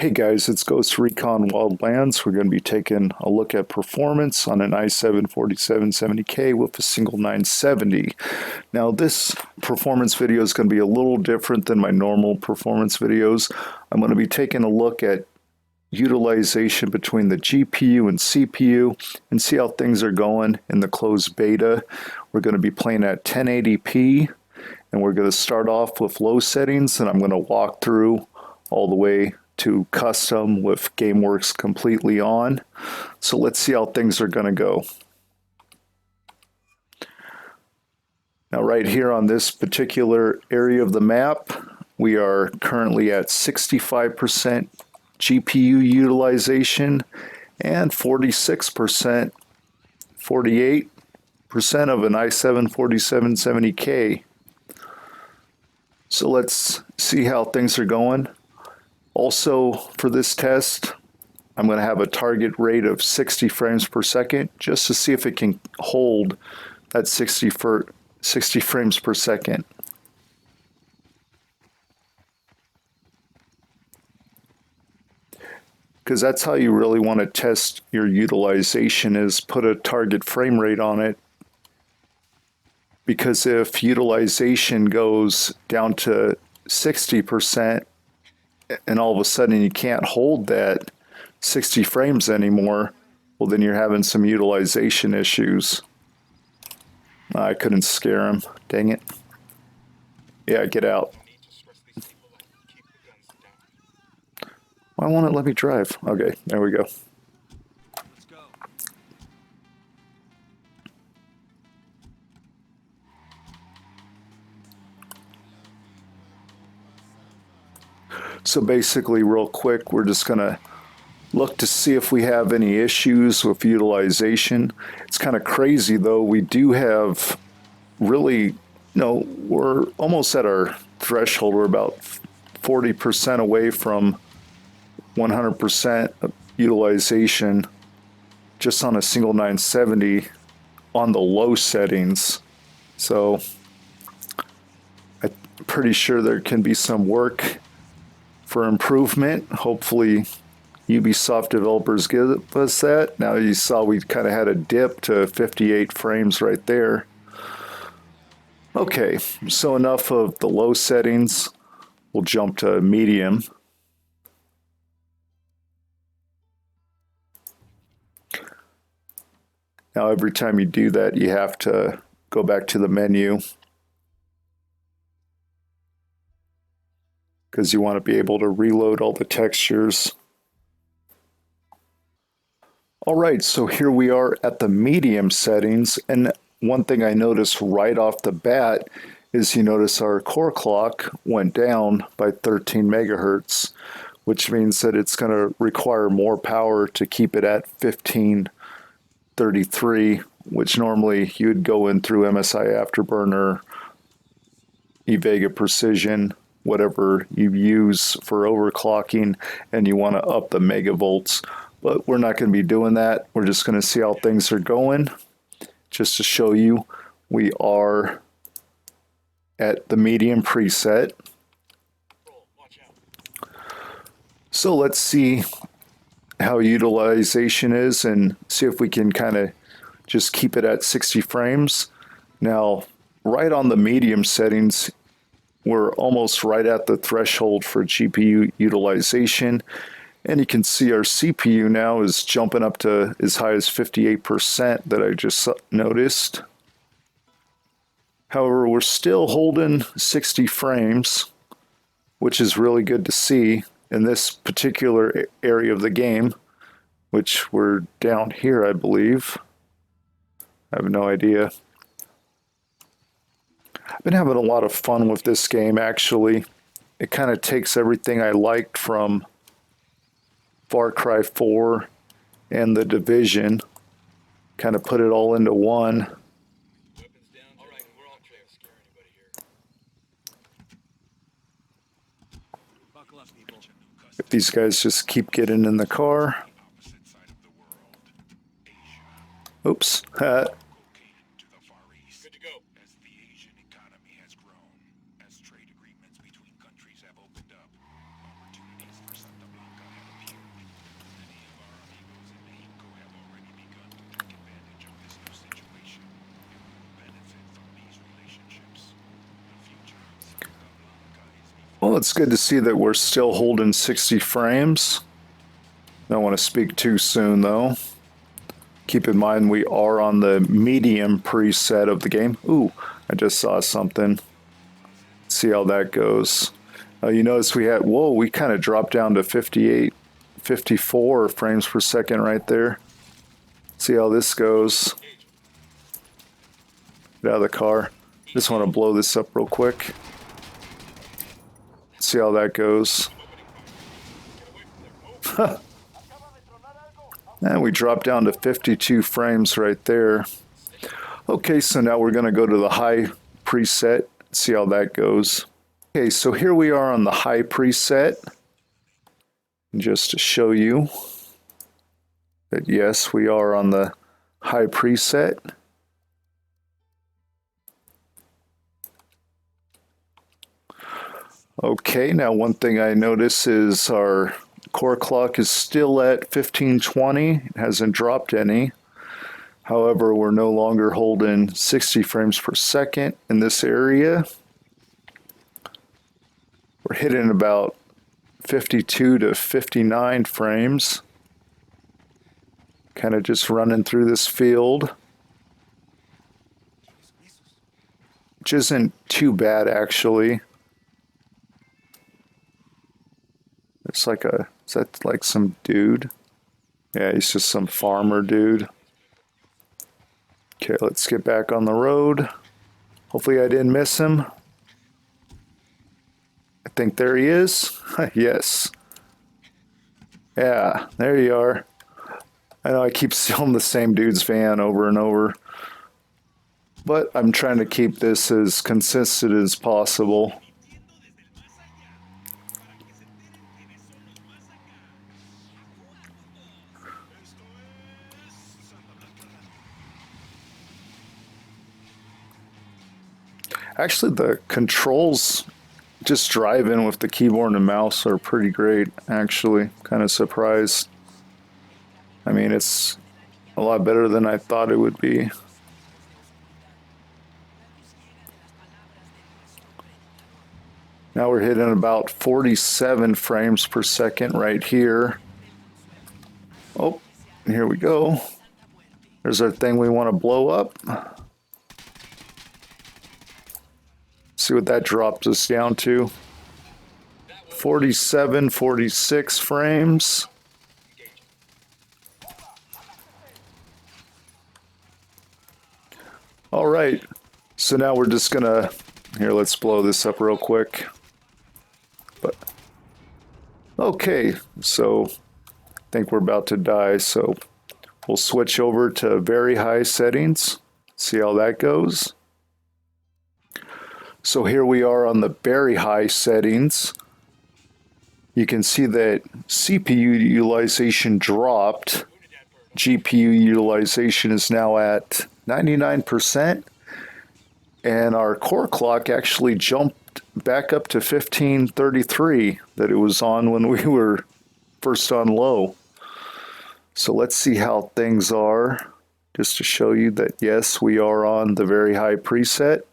Hey guys, it's Ghost Recon Wildlands. We're going to be taking a look at performance on an i7-4770K with a single 970. Now this performance video is going to be a little different than my normal performance videos. I'm going to be taking a look at utilization between the GPU and CPU and see how things are going in the closed beta. We're going to be playing at 1080p and we're going to start off with low settings, and I'm going to walk through all the way to custom with GameWorks completely on. So let's see how things are going to go. Now right here on this particular area of the map, we are currently at 65% GPU utilization and 48% of an i7-4770K. So let's see how things are going. Also, for this test, I'm going to have a target rate of 60 frames per second just to see if it can hold at 60 frames per second. Because that's how you really want to test your utilization, is put a target frame rate on it. Because if utilization goes down to 60%, and all of a sudden you can't hold that 60 frames anymore, well then you're having some utilization issues. I couldn't scare him, dang it. Yeah, get out. Why won't it let me drive? Okay, there we go. So basically, real quick, we're just going to look to see if we have any issues with utilization. It's kind of crazy, though. We do have really, we're almost at our threshold. We're about 40% away from 100% utilization just on a single 970 on the low settings. So I'm pretty sure there can be some work for improvement. Hopefully Ubisoft developers give us that. Now you saw we kind of had a dip to 58 frames right there. Okay, so enough of the low settings. We'll jump to medium. Now every time you do that, you have to go back to the menu, because you want to be able to reload all the textures. All right, so here we are at the medium settings, and one thing I noticed right off the bat is you notice our core clock went down by 13 megahertz, which means that it's going to require more power to keep it at 1533, which normally you would go in through MSI Afterburner, eVega Precision, whatever you use for overclocking, and you want to up the megavolts. But we're not going to be doing that. We're just going to see how things are going. Just to show you, we are at the medium preset. So let's see how utilization is and see if we can kind of just keep it at 60 frames. Now, right on the medium settings, we're almost right at the threshold for GPU utilization. And you can see our CPU now is jumping up to as high as 58% that I just noticed. However, we're still holding 60 frames, which is really good to see in this particular area of the game, which we're down here, I believe. I have no idea. I've been having a lot of fun with this game, actually. It kind of takes everything I liked from Far Cry 4 and The Division, kind of put it all into one. If these guys just keep getting in the car. Oops. Well, it's good to see that we're still holding 60 frames. Don't want to speak too soon, though. Keep in mind we are on the medium preset of the game. Ooh, I just saw something. Let's see how that goes. You notice we had, whoa, we kind of dropped down to 58, 54 frames per second right there. See how this goes. Get out of the car. Just want to blow this up real quick. See how that goes. And we dropped down to 52 frames right there. Okay, so now we're going to go to the high preset. See how that goes. Okay, so here we are on the high preset. Just to show you that yes, we are on the high preset. Okay, now one thing I notice is our core clock is still at 1520. It hasn't dropped any. However, we're no longer holding 60 frames per second in this area. We're hitting about 52 to 59 frames. Kind of just running through this field, which isn't too bad actually. It's like a, is that like some dude? Yeah, he's just some farmer dude. Okay, let's get back on the road. Hopefully I didn't miss him. I think there he is. Yes. Yeah, there you are. I know I keep stealing the same dude's van over and over, but I'm trying to keep this as consistent as possible. Actually, the controls just driving with the keyboard and mouse are pretty great, actually. Kind of surprised. I mean, it's a lot better than I thought it would be. Now we're hitting about 47 frames per second right here. Oh, here we go. There's our thing we want to blow up. See what that drops us down to. 47, 46 frames. All right, so now we're just gonna, here, let's blow this up real quick. But okay, so I think we're about to die, so we'll switch over to very high settings, see how that goes. So here we are on the very high settings. You can see that CPU utilization dropped. GPU utilization is now at 99%. And our core clock actually jumped back up to 1533 that it was on when we were first on low. So let's see how things are, just to show you that yes, we are on the very high preset.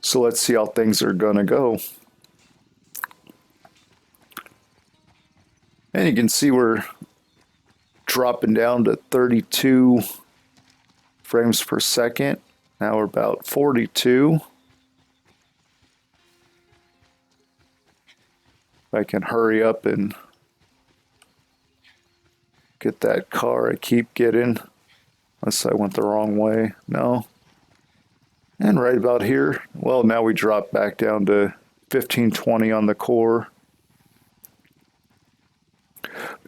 So let's see how things are going to go. And you can see we're dropping down to 32 frames per second. Now we're about 42. If I can hurry up and get that car I keep getting, unless I went the wrong way. No. And right about here, well, now we drop back down to 1520 on the core.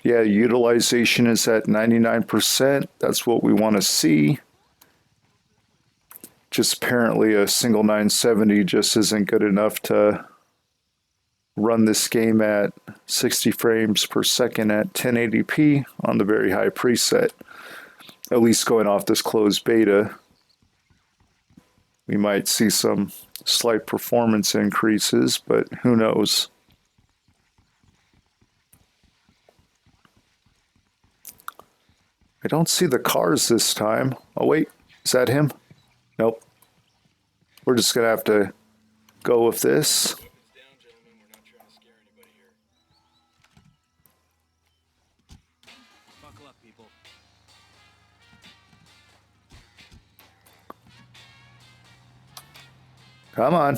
Yeah, utilization is at 99%. That's what we want to see. Just apparently a single 970 just isn't good enough to run this game at 60 frames per second at 1080p on the very high preset. At least going off this closed beta. We might see some slight performance increases, but who knows? I don't see the cars this time. Oh wait, is that him? Nope. We're just gonna have to go with this. Come on.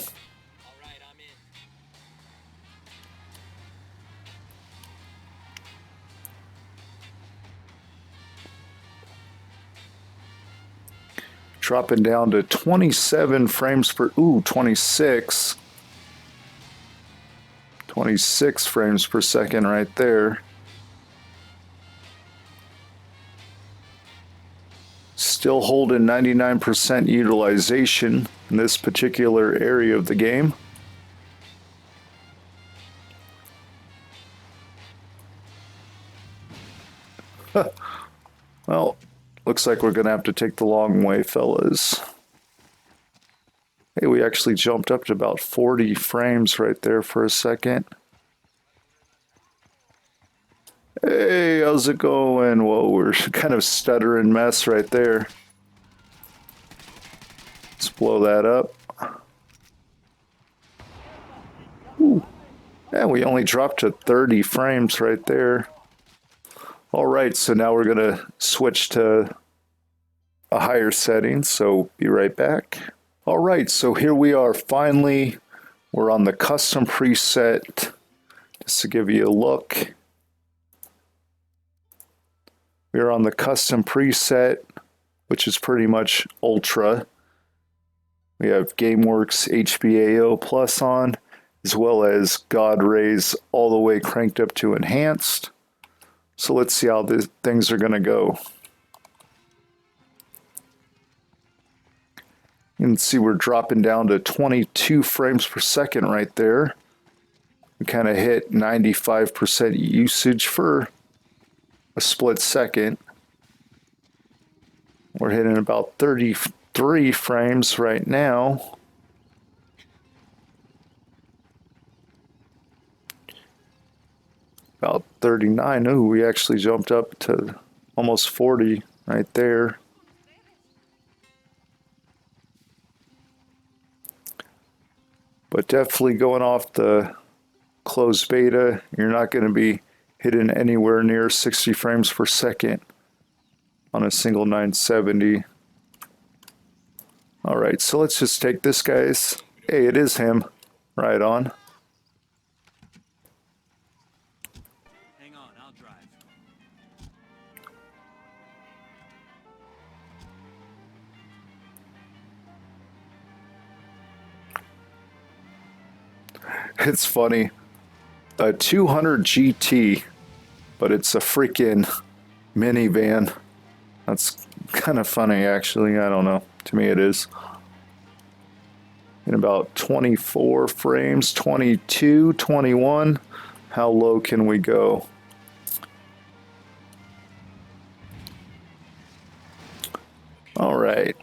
Dropping down to 27 frames per, 26. 26 frames per second right there. Still holding 99% utilization in this particular area of the game. Well, looks like we're going to have to take the long way, fellas. Hey, we actually jumped up to about 40 frames right there for a second. Hey, how's it going? Whoa, we're kind of stuttering mess right there. Let's blow that up. Ooh. And we only dropped to 30 frames right there. All right, so now we're going to switch to a higher setting, so be right back. All right, so here we are. Finally, we're on the custom preset. Just to give you a look. We're on the custom preset, which is pretty much ultra. We have GameWorks HBAO Plus on, as well as God Rays all the way cranked up to enhanced. So let's see how things are going to go. You can see we're dropping down to 22 frames per second right there. We kind of hit 95% usage for a split second. We're hitting about 33 frames right now. About 39. Ooh, we actually jumped up to almost 40 right there. But definitely going off the closed beta, you're not going to be hitting anywhere near 60 frames per second on a single 970. All right, so let's just take this, guys. Hey, it is him. Right on. Hang on, I'll drive. It's funny. A 200 GT, but it's a freaking minivan. That's kind of funny, actually. I don't know. To me, it is. In about 24 frames, 22, 21. How low can we go? All right.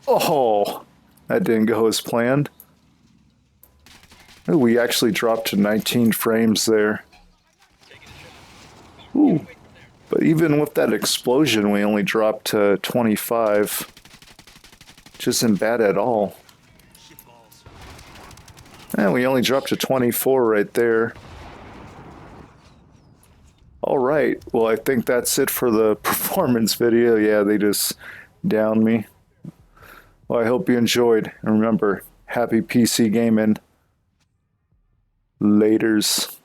Oh, that didn't go as planned. Ooh, we actually dropped to 19 frames there. Ooh. But even with that explosion, we only dropped to 25. Which isn't bad at all. And we only dropped to 24 right there. All right. Well, I think that's it for the performance video. Yeah, they just downed me. Well, I hope you enjoyed. And remember, happy PC gaming. Laters.